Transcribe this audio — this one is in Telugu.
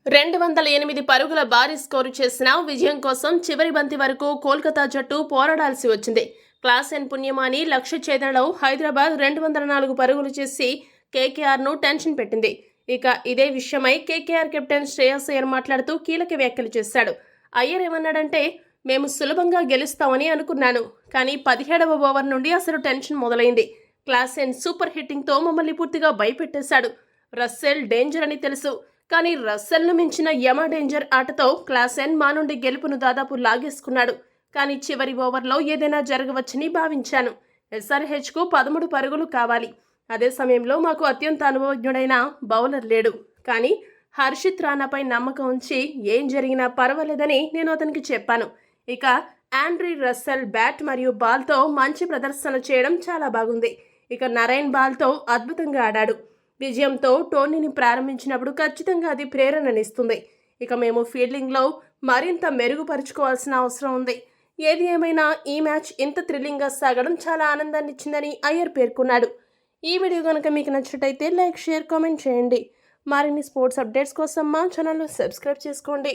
208 పరుగుల భారీ స్కోరు చేసిన విజయం కోసం చివరి బంతి వరకు కోల్కతా జట్టు పోరాడాల్సి వచ్చింది. క్లాసెన్ పుణ్యమాని లక్ష్య ఛేదనలో హైదరాబాద్ 204 పరుగులు చేసి కేకేఆర్ను టెన్షన్ పెట్టింది. ఇక ఇదే విషయమై కేకేఆర్ కెప్టెన్ శ్రేయస్ అయ్యర్ మాట్లాడుతూ కీలక వ్యాఖ్యలు చేశాడు. అయ్యర్ ఏమన్నాడంటే, మేము సులభంగా గెలుస్తామని అనుకున్నాను, కానీ 17వ ఓవర్ నుండి అసలు టెన్షన్ మొదలైంది. క్లాసెన్ సూపర్ హిట్టింగ్తో మమ్మల్ని పూర్తిగా భయపెట్టేశాడు. రస్సెల్ డేంజర్ అని తెలుసు, కానీ రస్సెల్ను మించిన యమ డేంజర్ ఆటతో క్లాసెన్ మా నుండి గెలుపును దాదాపు లాగేసుకున్నాడు. కానీ చివరి ఓవర్లో ఏదైనా జరగవచ్చని భావించాను. ఎస్ఆర్హెచ్కు 13 పరుగులు కావాలి. అదే సమయంలో మాకు అత్యంత అనుభవజ్ఞుడైన బౌలర్ లేడు. కానీ హర్షిత్ రానాపై నమ్మకం ఉంచి ఏం జరిగినా పర్వాలేదని నేను అతనికి చెప్పాను. ఇక ఆండ్రీ రస్సెల్ బ్యాట్ మరియు బాల్తో మంచి ప్రదర్శన చేయడం చాలా బాగుంది. ఇక నరైన్ బాల్తో అద్భుతంగా ఆడాడు. విజయంతో టోర్నీని ప్రారంభించినప్పుడు ఖచ్చితంగా అది ప్రేరణనిస్తుంది. ఇక మేము ఫీల్డింగ్లో మరింత మెరుగుపరుచుకోవాల్సిన అవసరం ఉంది. ఏది ఏమైనా ఈ మ్యాచ్ ఇంత థ్రిల్లింగ్గా సాగడం చాలా ఆనందాన్ని ఇచ్చిందని అయ్యర్ పేర్కొన్నాడు. ఈ వీడియో కనుక మీకు నచ్చినట్టయితే లైక్, షేర్, కామెంట్ చేయండి. మరిన్ని స్పోర్ట్స్ అప్డేట్స్ కోసం మా ఛానల్ను సబ్స్క్రైబ్ చేసుకోండి.